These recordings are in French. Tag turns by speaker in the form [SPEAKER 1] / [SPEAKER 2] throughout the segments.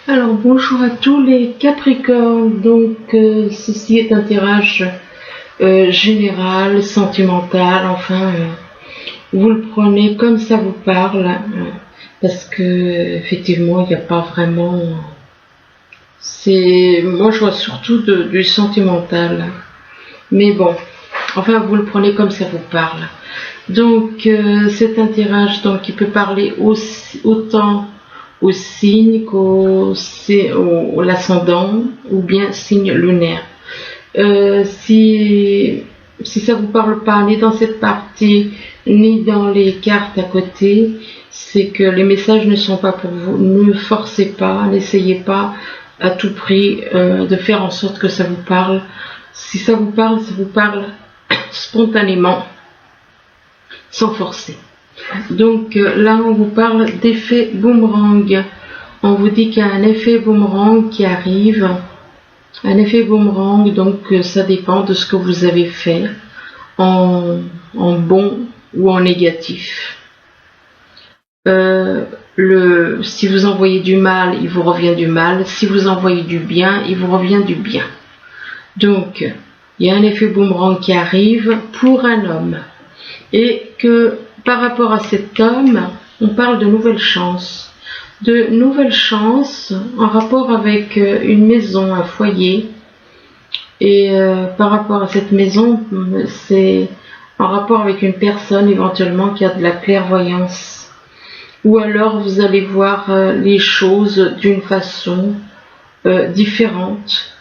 [SPEAKER 1] Alors bonjour à tous les Capricornes, ceci est un tirage général, sentimental, vous le prenez comme ça vous parle, parce que effectivement il n'y a pas vraiment, moi je vois surtout du sentimental, mais bon, vous le prenez comme ça vous parle. C'est un tirage qui peut parler autant au signe qu'au l'ascendant ou bien signe lunaire. Si ça vous parle pas ni dans cette partie ni dans les cartes à côté, c'est que les messages ne sont pas pour vous. Ne forcez pas, n'essayez pas à tout prix de faire en sorte que ça vous parle. Si ça vous parle spontanément, sans forcer. Là on vous parle d'effet boomerang. On vous dit qu'il y a un effet boomerang qui arrive. Un effet boomerang, ça dépend de ce que vous avez fait en bon ou en négatif. Si vous envoyez du mal, il vous revient du mal. Si vous envoyez du bien, il vous revient du bien. Il y a un effet boomerang qui arrive pour un homme. Et que par rapport à cet homme, on parle de nouvelles chances. De nouvelles chances en rapport avec une maison, un foyer. Et par rapport à cette maison, c'est en rapport avec une personne éventuellement qui a de la clairvoyance. Ou alors vous allez voir les choses d'une façon différente,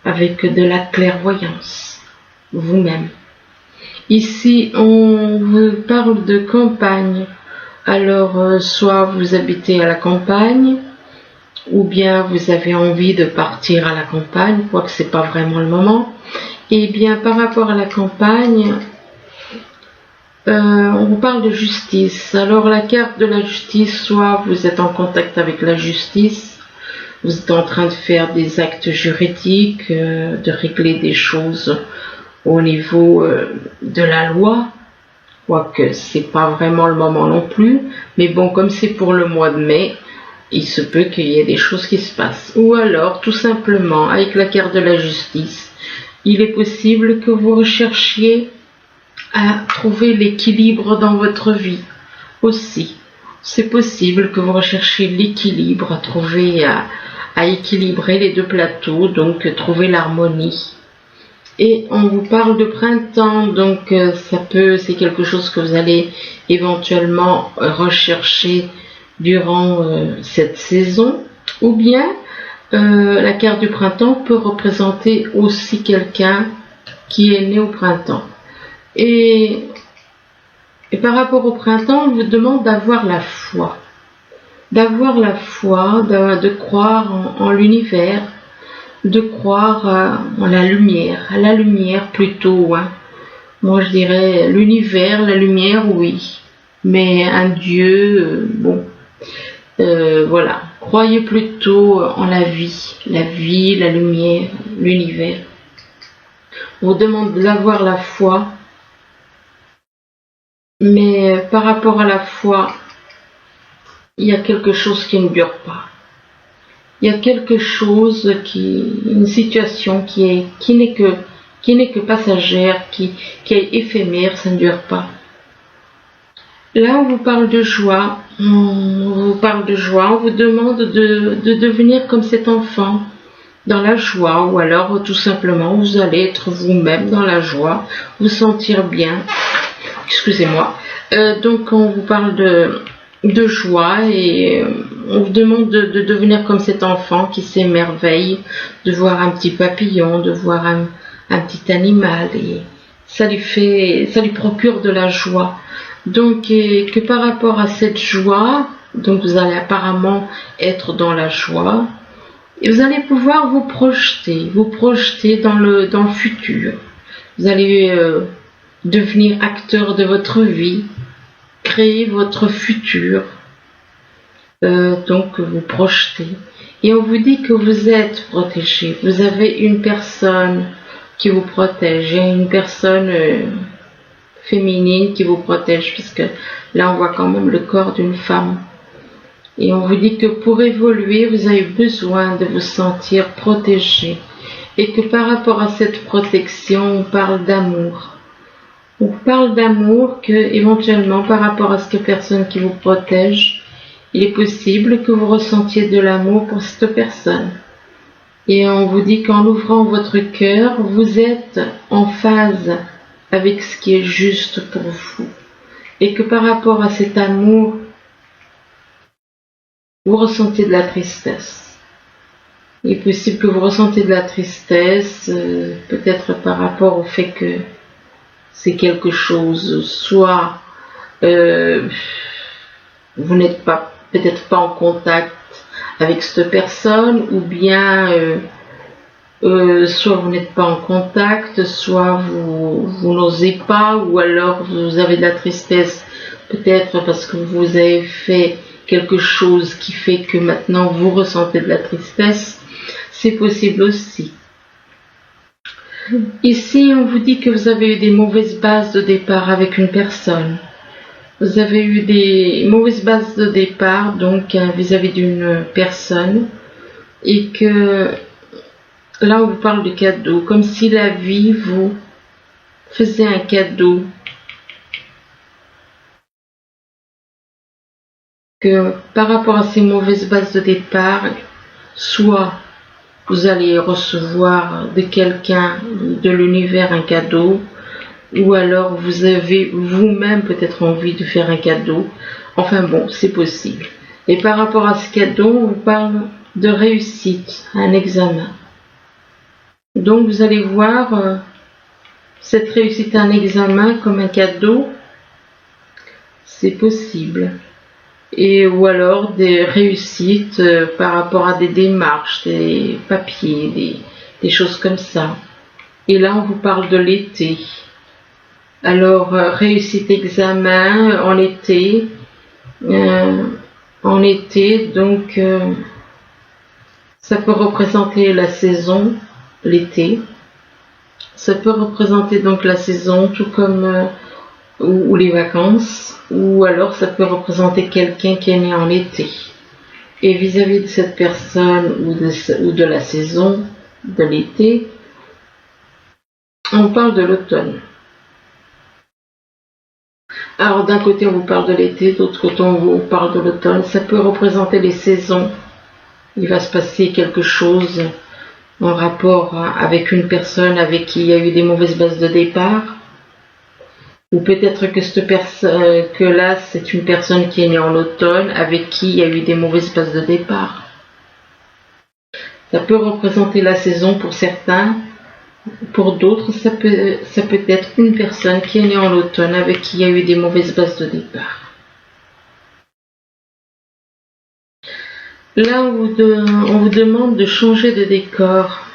[SPEAKER 1] avec de la clairvoyance, vous-même. Ici, on vous parle de campagne. Alors, soit vous habitez à la campagne, ou bien vous avez envie de partir à la campagne, quoique c'est pas vraiment le moment. Et bien, par rapport à la campagne, on vous parle de justice. Alors, la carte de la justice, soit vous êtes en contact avec la justice, vous êtes en train de faire des actes juridiques, de régler des choses au niveau de la loi, quoique c'est pas vraiment le moment non plus, mais bon, comme c'est pour le mois de mai, il se peut qu'il y ait des choses qui se passent. Ou alors, tout simplement, avec la carte de la justice, il est possible que vous recherchiez à trouver l'équilibre dans votre vie aussi. C'est possible que vous recherchiez l'équilibre, à trouver, à équilibrer les deux plateaux, trouver l'harmonie. Et on vous parle de printemps, c'est quelque chose que vous allez éventuellement rechercher durant cette saison, ou bien la carte du printemps peut représenter aussi quelqu'un qui est né au printemps. Et par rapport au printemps, on vous demande d'avoir la foi, de croire en l'univers, de croire en la lumière plutôt. Moi je dirais l'univers, la lumière, oui, mais un Dieu, voilà. Croyez plutôt en la vie, la lumière, l'univers. On vous demande d'avoir la foi, mais par rapport à la foi, il y a quelque chose qui ne dure pas. Il y a quelque chose une situation qui n'est que passagère, qui est éphémère, ça ne dure pas. Là, on vous parle de joie, on vous demande de devenir comme cet enfant, dans la joie, ou alors tout simplement, vous allez être vous-même dans la joie, vous sentir bien. Excusez-moi. On vous parle de joie et on vous demande de devenir comme cet enfant qui s'émerveille de voir un petit papillon, de voir un petit animal, et ça lui procure de la joie. Et que par rapport à cette joie, vous allez apparemment être dans la joie et vous allez pouvoir vous projeter dans le futur. Vous allez devenir acteur de votre vie, créer votre futur, vous projetez. Et on vous dit que vous êtes protégé. Vous avez une personne qui vous protège, une personne féminine qui vous protège, puisque là on voit quand même le corps d'une femme. Et on vous dit que pour évoluer, vous avez besoin de vous sentir protégé. Et que par rapport à cette protection, on parle d'amour. On parle d'amour que, éventuellement, par rapport à cette personne qui vous protège, il est possible que vous ressentiez de l'amour pour cette personne. Et on vous dit qu'en ouvrant votre cœur, vous êtes en phase avec ce qui est juste pour vous. Et que par rapport à cet amour, vous ressentez de la tristesse. Il est possible que vous ressentez de la tristesse, peut-être par rapport au fait que c'est quelque chose, soit vous n'êtes pas peut-être pas en contact avec cette personne, ou bien soit vous n'êtes pas en contact, soit vous n'osez pas, ou alors vous avez de la tristesse peut-être parce que vous avez fait quelque chose qui fait que maintenant vous ressentez de la tristesse. C'est possible aussi. Ici, on vous dit que vous avez eu des mauvaises bases de départ avec une personne. Vous avez eu des mauvaises bases de départ, donc vis-à-vis d'une personne, et que là, on vous parle de cadeau, comme si la vie vous faisait un cadeau. Que par rapport à ces mauvaises bases de départ, soit vous allez recevoir de quelqu'un de l'univers un cadeau, ou alors vous avez vous-même peut-être envie de faire un cadeau. Enfin bon, c'est possible. Et par rapport à ce cadeau, on vous parle de réussite à un examen. Donc vous allez voir cette réussite à un examen comme un cadeau, c'est possible. Et ou alors des réussites par rapport à des démarches, des papiers, des choses comme ça. Et là, on vous parle de l'été. Alors, réussite examen en été. Donc, ça peut représenter la saison, l'été. Ça peut représenter donc la saison, tout comme ou les vacances, ou alors ça peut représenter quelqu'un qui est né en été. Et vis-à-vis de cette personne ou de la saison, de l'été, on parle de l'automne. Alors d'un côté on vous parle de l'été, d'autre côté on vous parle de l'automne. Ça peut représenter les saisons. Il va se passer quelque chose en rapport avec une personne avec qui il y a eu des mauvaises bases de départ. Ou peut-être que là, c'est une personne qui est née en automne, avec qui il y a eu des mauvaises bases de départ. Ça peut représenter la saison pour certains. Pour d'autres, ça peut être une personne qui est née en automne, avec qui il y a eu des mauvaises bases de départ. Là, on vous demande de changer de décor.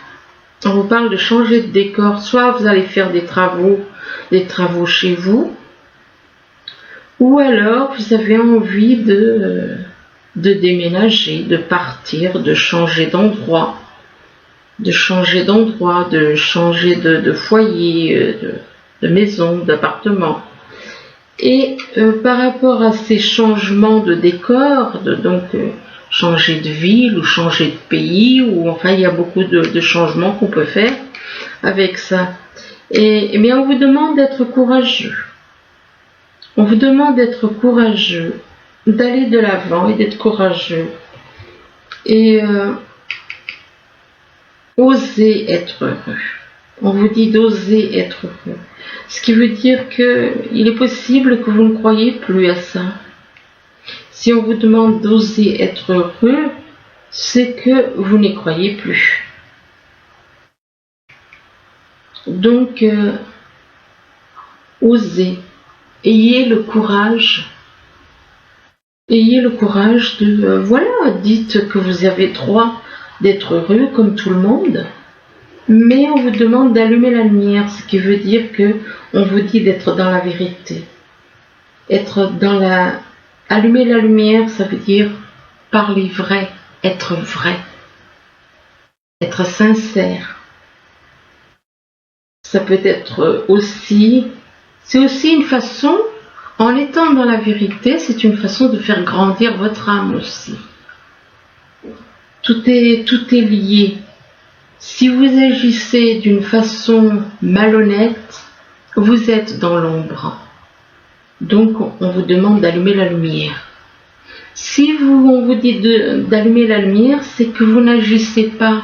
[SPEAKER 1] On vous parle de changer de décor. Soit vous allez faire des travaux chez vous, ou alors vous avez envie de déménager, de partir, de changer d'endroit, de changer de foyer, de maison, d'appartement. Et par rapport à ces changements de décor, changer de ville ou changer de pays, ou enfin il y a beaucoup de changements qu'on peut faire avec ça. Et bien on vous demande d'être courageux. On vous demande d'être courageux, d'aller de l'avant et d'être courageux. Et oser être heureux. On vous dit d'oser être heureux. Ce qui veut dire qu'il est possible que vous ne croyez plus à ça. Si on vous demande d'oser être heureux, c'est que vous n'y croyez plus. Donc, osez, ayez le courage de, voilà, dites que vous avez droit d'être heureux comme tout le monde, mais on vous demande d'allumer la lumière, ce qui veut dire que on vous dit d'être dans la vérité. Allumer la lumière, ça veut dire parler vrai, être sincère. Ça peut être aussi, c'est aussi une façon En étant dans la vérité, c'est une façon de faire grandir votre âme aussi. Tout est lié. Si vous agissez d'une façon malhonnête, vous êtes dans l'ombre. Donc, on vous demande d'allumer la lumière. Si on vous dit d'allumer la lumière, c'est que vous n'agissez pas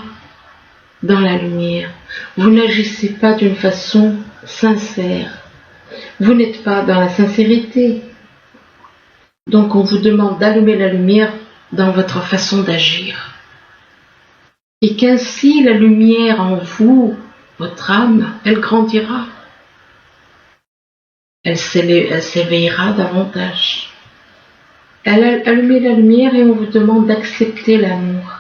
[SPEAKER 1] dans la lumière. Vous n'agissez pas d'une façon sincère. Vous n'êtes pas dans la sincérité. Donc, on vous demande d'allumer la lumière dans votre façon d'agir. Et qu'ainsi, la lumière en vous, votre âme, elle grandira. Elle s'éveillera davantage. Elle a allumé la lumière et on vous demande d'accepter l'amour.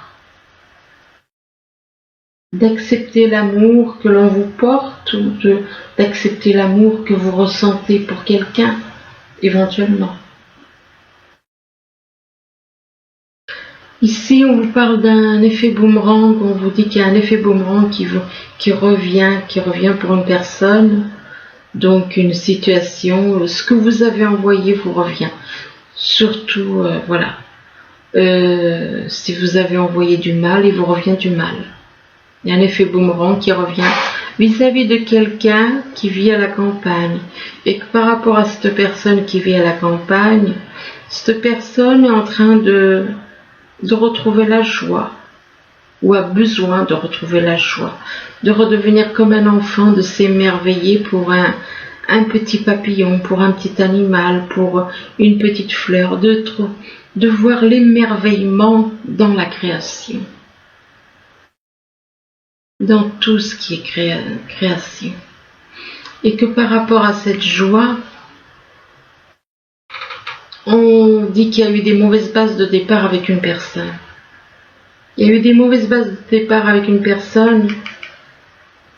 [SPEAKER 1] D'accepter l'amour que l'on vous porte ou d'accepter l'amour que vous ressentez pour quelqu'un, éventuellement. Ici, on vous parle d'un effet boomerang, on vous dit qu'il y a un effet boomerang qui revient pour une personne. Donc une situation, ce que vous avez envoyé vous revient. Surtout, voilà. Si vous avez envoyé du mal, il vous revient du mal. Il y a un effet boomerang qui revient vis-à-vis de quelqu'un qui vit à la campagne. Et que par rapport à cette personne qui vit à la campagne, cette personne est en train de retrouver la joie. Ou a besoin de retrouver la joie, de redevenir comme un enfant, de s'émerveiller pour un petit papillon, pour un petit animal, pour une petite fleur, de voir l'émerveillement dans la création, dans tout ce qui est création. Et que par rapport à cette joie, on dit qu'il y a eu des mauvaises bases de départ avec une personne. Il y a eu des mauvaises bases de départ avec une personne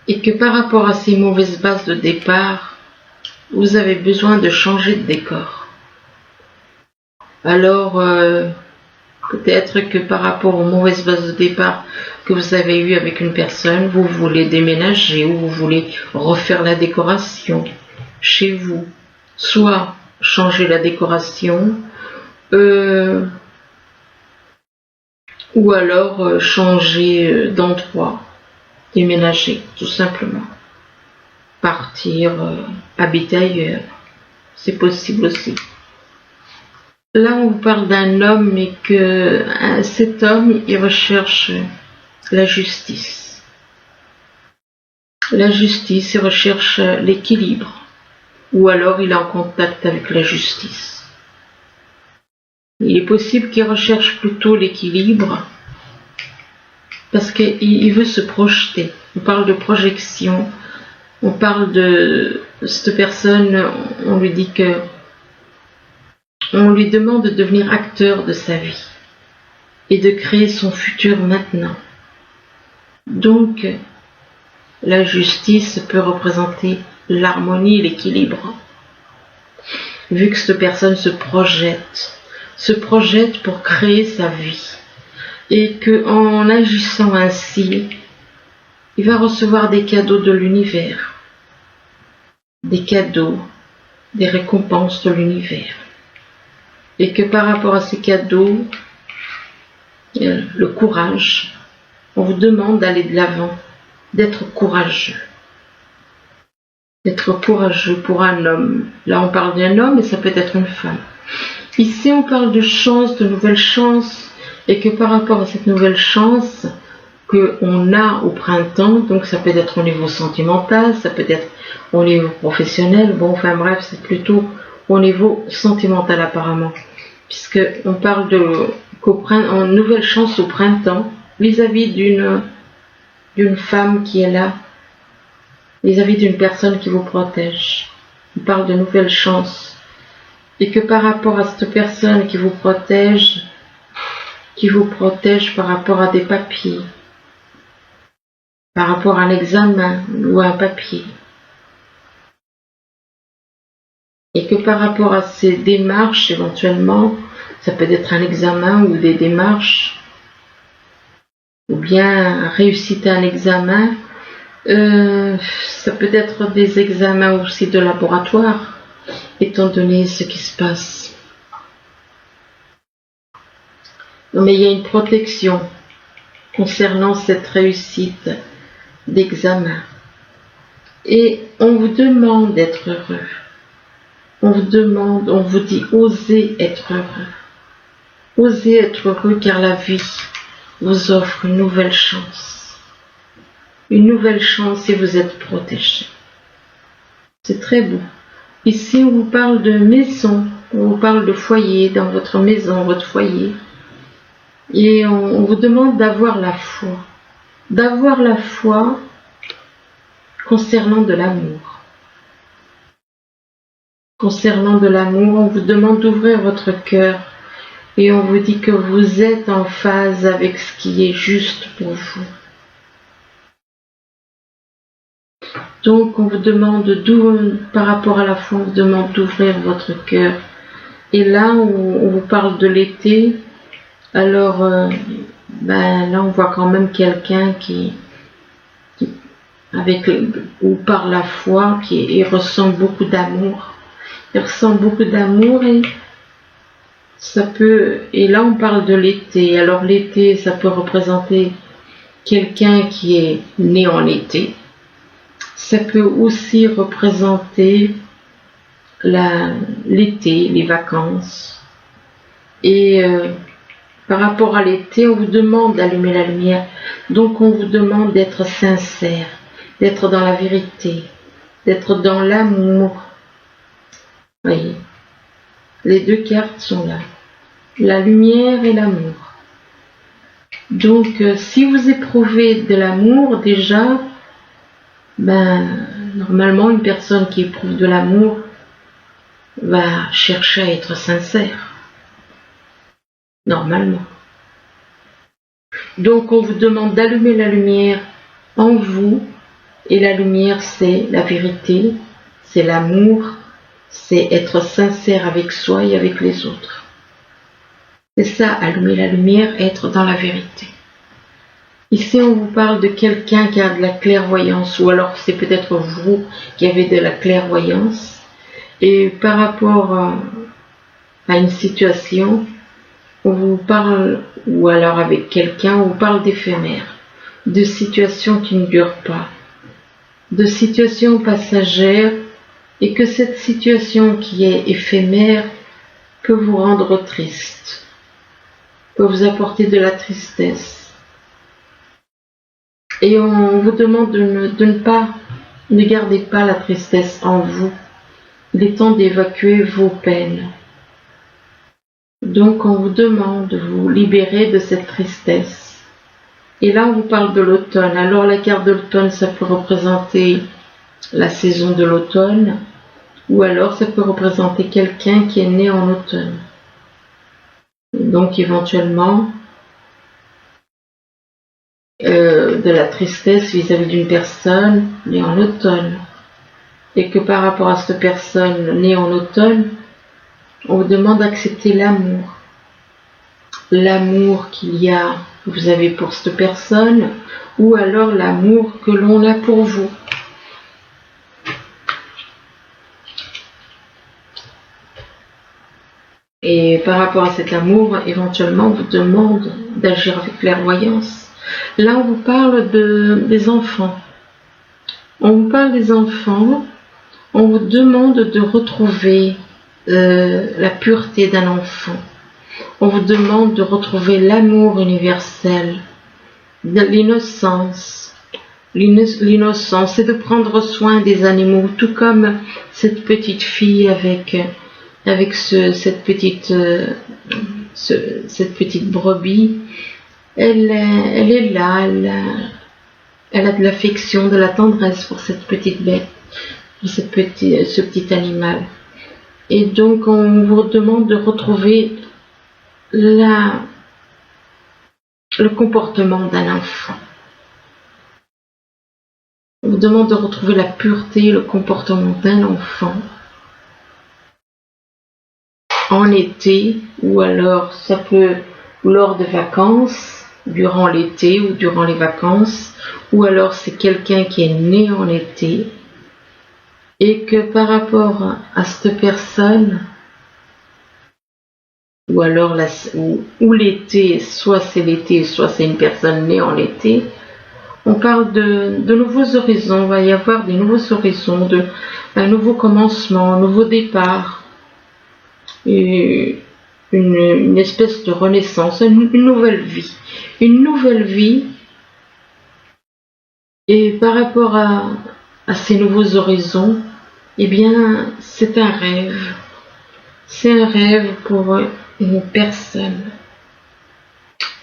[SPEAKER 1] et que par rapport à ces mauvaises bases de départ, vous avez besoin de changer de décor. Alors, peut-être que par rapport aux mauvaises bases de départ que vous avez eues avec une personne, vous voulez déménager ou vous voulez refaire la décoration chez vous. Soit changer la décoration, ou alors changer d'endroit, déménager, tout simplement. Partir, habiter ailleurs, c'est possible aussi. Là, on vous parle d'un homme et que cet homme, il recherche la justice. La justice, il recherche l'équilibre. Ou alors, il est en contact avec la justice. Il est possible qu'il recherche plutôt l'équilibre parce qu'il veut se projeter. On parle de projection, on parle de cette personne, on lui dit que on lui demande de devenir acteur de sa vie et de créer son futur maintenant. Donc, la justice peut représenter l'harmonie et l'équilibre. Vu que cette personne se projette pour créer sa vie. Et qu'en agissant ainsi, il va recevoir des cadeaux de l'univers. Des cadeaux, des récompenses de l'univers. Et que par rapport à ces cadeaux, le courage, on vous demande d'aller de l'avant, d'être courageux. D'être courageux pour un homme. Là, on parle d'un homme, mais ça peut être une femme. Ici, on parle de chance, de nouvelles chances, et que par rapport à cette nouvelle chance qu'on a au printemps, donc ça peut être au niveau sentimental, ça peut être au niveau professionnel, bon, enfin bref, c'est plutôt au niveau sentimental apparemment, puisque on parle en nouvelle chance au printemps, vis-à-vis d'une femme qui est là, vis-à-vis d'une personne qui vous protège. On parle de nouvelles chances. Et que par rapport à cette personne qui vous protège par rapport à des papiers, par rapport à un examen ou à un papier. Et que par rapport à ces démarches, éventuellement, ça peut être un examen ou des démarches, ou bien réussite à un examen, ça peut être des examens aussi de laboratoire. étant donné ce qui se passe. Mais il y a une protection concernant cette réussite d'examen. Et on vous demande d'être heureux. On vous dit, osez être heureux. Osez être heureux car la vie vous offre une nouvelle chance. Une nouvelle chance et vous êtes protégé. C'est très beau. Ici, on vous parle de maison, on vous parle de foyer, dans votre maison, votre foyer. Et on vous demande d'avoir la foi. D'avoir la foi concernant de l'amour. Concernant de l'amour, on vous demande d'ouvrir votre cœur et on vous dit que vous êtes en phase avec ce qui est juste pour vous. Donc on vous demande par rapport à la foi, on vous demande d'ouvrir votre cœur. Et là, on vous parle de l'été. Alors, là, on voit quand même quelqu'un ou par la foi, il ressent beaucoup d'amour. Il ressent beaucoup d'amour et là, on parle de l'été. Alors, l'été, ça peut représenter quelqu'un qui est né en été. Ça peut aussi représenter l'été, les vacances. Et par rapport à l'été, on vous demande d'allumer la lumière. Donc, on vous demande d'être sincère, d'être dans la vérité, d'être dans l'amour. Voyez, les deux cartes sont là. La lumière et l'amour. Donc, si vous éprouvez de l'amour, déjà, normalement, une personne qui éprouve de l'amour va chercher à être sincère. Normalement. Donc, on vous demande d'allumer la lumière en vous. Et la lumière, c'est la vérité, c'est l'amour, c'est être sincère avec soi et avec les autres. C'est ça, allumer la lumière, être dans la vérité. Ici, on vous parle de quelqu'un qui a de la clairvoyance, ou alors c'est peut-être vous qui avez de la clairvoyance. Et par rapport à une situation, on vous parle, ou alors avec quelqu'un, on vous parle d'éphémère, de situations qui ne durent pas, de situations passagères, et que cette situation qui est éphémère peut vous rendre triste, peut vous apporter de la tristesse. Et on vous demande ne gardez pas la tristesse en vous. Il est temps d'évacuer vos peines. Donc on vous demande de vous libérer de cette tristesse. Et là on vous parle de l'automne. Alors la carte de l'automne, ça peut représenter la saison de l'automne, ou alors ça peut représenter quelqu'un qui est né en automne. Donc éventuellement de la tristesse vis-à-vis d'une personne née en automne. Et que par rapport à cette personne née en automne, on vous demande d'accepter l'amour. L'amour que vous avez pour cette personne, ou alors l'amour que l'on a pour vous. Et par rapport à cet amour, éventuellement, on vous demande d'agir avec clairvoyance. Là, on vous parle des enfants. On vous parle des enfants. On vous demande de retrouver la pureté d'un enfant. On vous demande de retrouver l'amour universel, l'innocence. L'innocence, c'est de prendre soin des animaux, tout comme cette petite fille avec cette petite brebis. Elle est là, elle a de l'affection, de la tendresse pour cette petite bête, pour ce petit animal. Et donc on vous demande de retrouver le comportement d'un enfant. On vous demande de retrouver la pureté, le comportement d'un enfant en été, ou alors ça peut lors de vacances, durant l'été ou durant les vacances, ou alors c'est quelqu'un qui est né en été et que par rapport à cette personne, ou alors ou l'été, soit c'est l'été, soit c'est une personne née en l'été, on parle de nouveaux horizons, il va y avoir des nouveaux horizons, un nouveau commencement, un nouveau départ, et une espèce de renaissance, une nouvelle vie. Une nouvelle vie, et par rapport à ces nouveaux horizons, eh bien, c'est un rêve. C'est un rêve pour une personne.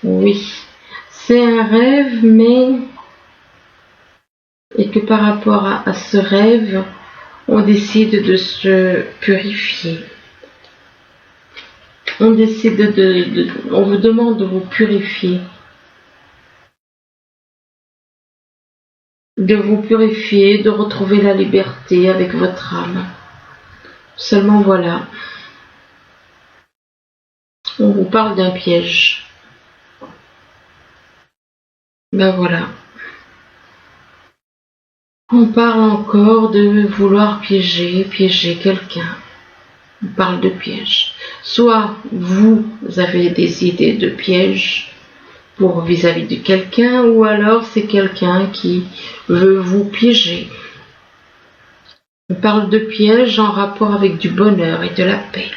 [SPEAKER 1] Oui, c'est un rêve, mais et que par rapport à ce rêve, on décide de se purifier. On décide on vous demande de vous purifier. De vous purifier, de retrouver la liberté avec votre âme. Seulement voilà. On vous parle d'un piège. Ben voilà. On parle encore de vouloir piéger quelqu'un. On parle de piège. Soit vous avez des idées de piège pour vis-à-vis de quelqu'un, ou alors c'est quelqu'un qui veut vous piéger. On parle de piège en rapport avec du bonheur et de la paix.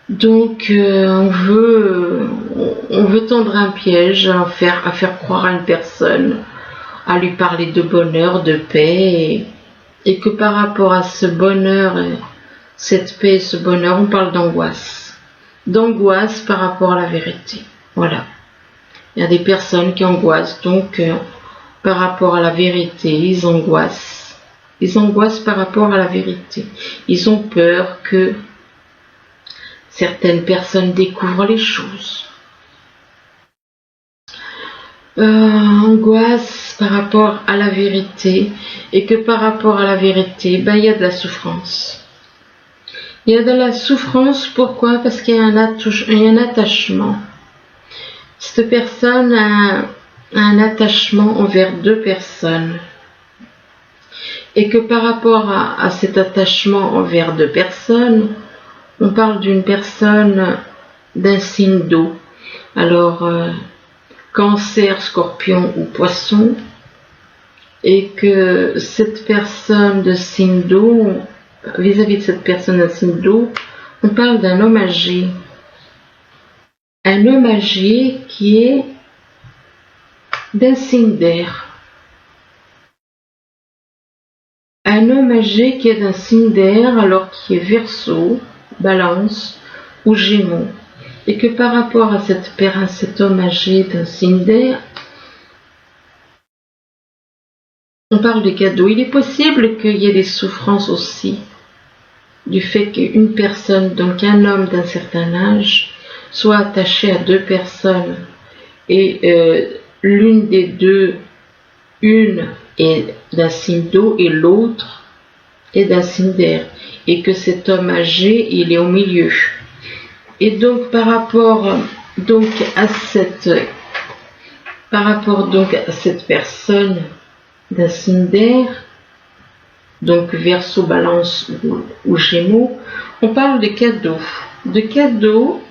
[SPEAKER 1] Donc on veut tendre un piège à faire croire à une personne, à lui parler de bonheur, de paix, et que par rapport à ce bonheur, cette paix et ce bonheur, on parle d'angoisse. D'angoisse par rapport à la vérité. Voilà. Il y a des personnes qui angoissent, donc par rapport à la vérité, ils angoissent. Ils angoissent par rapport à la vérité. Ils ont peur que certaines personnes découvrent les choses. Angoisse par rapport à la vérité, et que par rapport à la vérité, il y a de la souffrance. Il y a de la souffrance, pourquoi? Parce qu'il y a un attachement. Cette personne a un attachement envers deux personnes. Et que par rapport à cet attachement envers deux personnes, on parle d'une personne d'un signe d'eau. Alors, Cancer, Scorpion ou Poisson. Et que cette personne de signe d'eau, vis-à-vis de cette personne d'un signe d'eau, on parle d'un homme âgé. Un homme âgé qui est d'un signe d'air. Un homme âgé qui est d'un signe d'air, alors qui est Verseau, Balance ou Gémeaux. Et que par rapport à cet homme âgé d'un signe d'air, on parle de cadeaux. Il est possible qu'il y ait des souffrances aussi, du fait qu'une personne, donc un homme d'un certain âge, soit attaché à deux personnes, et l'une des deux, une est d'un signe d'eau et l'autre est d'un signe d'air, et que cet homme âgé, il est au milieu. Et donc par rapport à cette personne d'un signe d'air, donc Verseau, Balance ou Gémeaux, on parle de cadeaux. De cadeaux,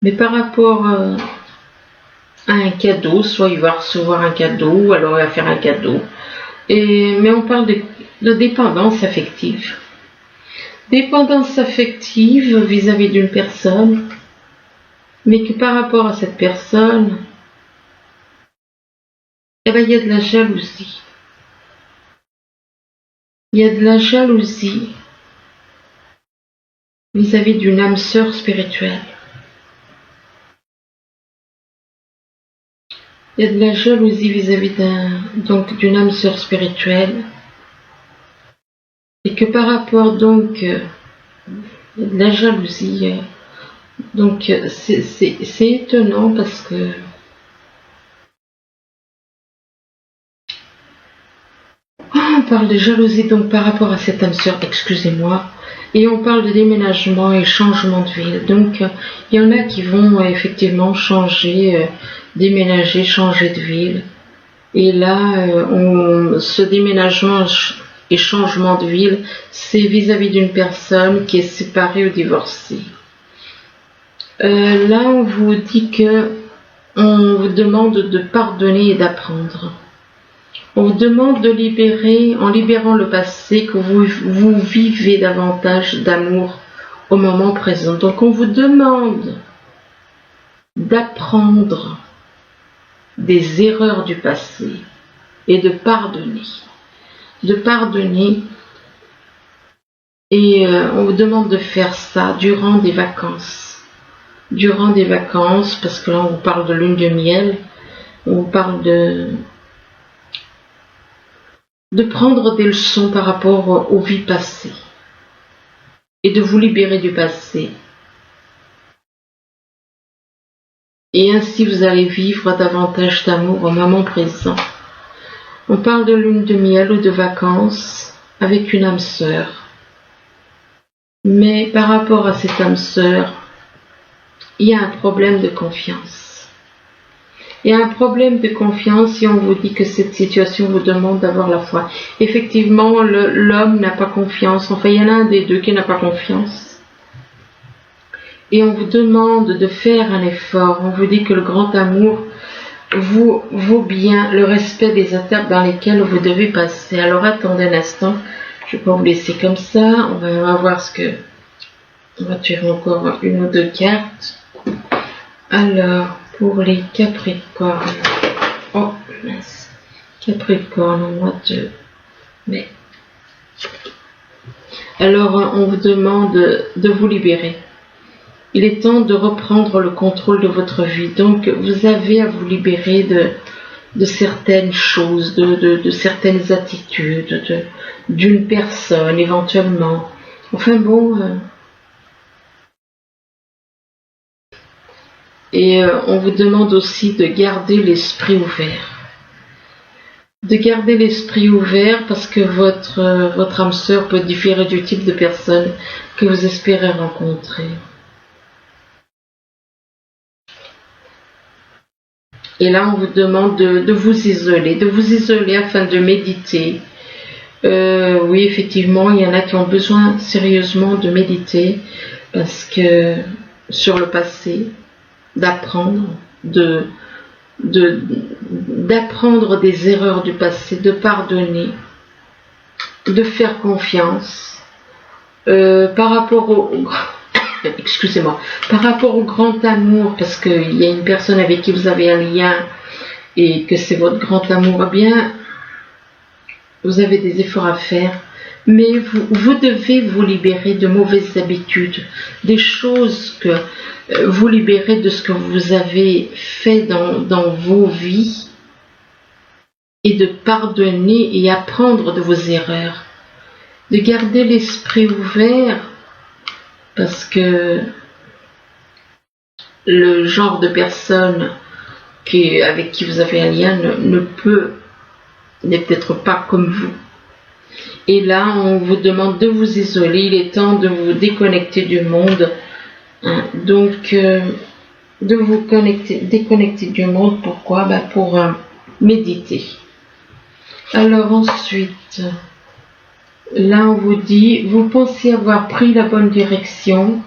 [SPEAKER 1] mais par rapport à un cadeau, soit il va recevoir un cadeau, ou alors il va faire un cadeau. Mais on parle de dépendance affective. Dépendance affective vis-à-vis d'une personne, mais que par rapport à cette personne, il y a de la jalousie. Il y a de la jalousie vis-à-vis d'une âme sœur spirituelle. Il y a de la jalousie vis-à-vis d'une âme sœur spirituelle. Et que par rapport il y a de la jalousie. Donc c'est étonnant parce que on parle de jalousie donc par rapport à cette âme sœur, excusez-moi, et on parle de déménagement et changement de ville. Donc il y en a qui vont effectivement changer, déménager, changer de ville, Et là, ce déménagement et changement de ville, c'est vis-à-vis d'une personne qui est séparée ou divorcée. Là, on vous dit que on vous demande de pardonner et d'apprendre. On vous demande de libérer, en libérant le passé, que vous vivez davantage d'amour au moment présent. Donc on vous demande d'apprendre des erreurs du passé et de pardonner. De pardonner, et on vous demande de faire ça durant des vacances. Durant des vacances, parce que là on vous parle de lune de miel, on vous parle de prendre des leçons par rapport aux vies passées et de vous libérer du passé. Et ainsi vous allez vivre davantage d'amour au moment présent. On parle de lune de miel ou de vacances avec une âme sœur. Mais par rapport à cette âme sœur, il y a un problème de confiance. Il y a un problème de confiance si on vous dit que cette situation vous demande d'avoir la foi. Effectivement, l'homme n'a pas confiance. Enfin, il y en a un des deux qui n'a pas confiance. Et on vous demande de faire un effort. On vous dit que le grand amour vous vaut bien le respect des étapes dans lesquelles vous devez passer. Alors attendez un instant. Je ne vais pas vous laisser comme ça. On va voir ce que... On va tirer encore une ou deux cartes. Alors... Pour les Capricornes, oh mince, Capricorne au mois de mai. Alors on vous demande de vous libérer. Il est temps de reprendre le contrôle de votre vie. Donc vous avez à vous libérer de certaines choses, de certaines attitudes, d'une personne éventuellement. Enfin bon... Et on vous demande aussi de garder l'esprit ouvert. De garder l'esprit ouvert parce que votre âme sœur peut différer du type de personne que vous espérez rencontrer. Et là, on vous demande de vous isoler afin de méditer. Oui, effectivement, il y en a qui ont besoin sérieusement de méditer parce que sur le passé, d'apprendre, d'apprendre des erreurs du passé, de pardonner, de faire confiance par rapport au excusez-moi, par rapport au grand amour, parce qu'il y a une personne avec qui vous avez un lien et que c'est votre grand amour, eh bien, vous avez des efforts à faire. Mais vous devez vous libérer de mauvaises habitudes, des choses que vous libérer de ce que vous avez fait dans vos vies et de pardonner et apprendre de vos erreurs. De garder l'esprit ouvert parce que le genre de personne avec qui vous avez un lien n'est peut-être pas comme vous. Et là, on vous demande de vous isoler. Il est temps de vous déconnecter du monde. Donc, de vous déconnecter du monde. Pourquoi ? Pour méditer. Alors ensuite, là, on vous dit, vous pensez avoir pris la bonne direction.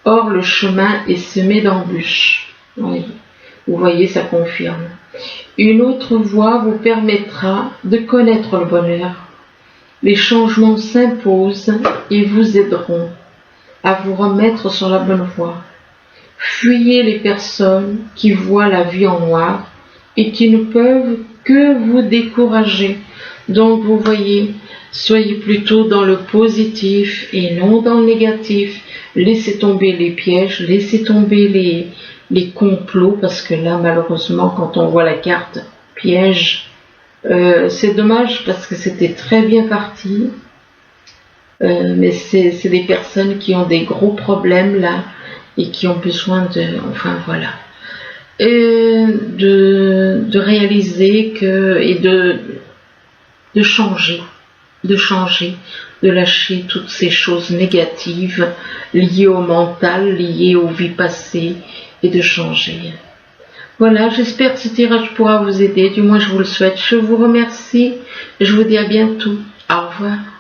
[SPEAKER 1] Or, le chemin est semé d'embûches. Oui. Vous voyez, ça confirme. Une autre voie vous permettra de connaître le bonheur. Les changements s'imposent et vous aideront à vous remettre sur la bonne voie. Fuyez les personnes qui voient la vie en noir et qui ne peuvent que vous décourager. Donc vous voyez, soyez plutôt dans le positif et non dans le négatif. Laissez tomber les pièges, laissez tomber les complots, parce que là malheureusement quand on voit la carte piège, c'est dommage parce que c'était très bien parti, mais c'est des personnes qui ont des gros problèmes là et qui ont besoin enfin voilà, et de réaliser que et de changer, de lâcher toutes ces choses négatives liées au mental, liées aux vies passées et de changer. Voilà, j'espère que ce tirage pourra vous aider, du moins je vous le souhaite. Je vous remercie et je vous dis à bientôt. Au revoir.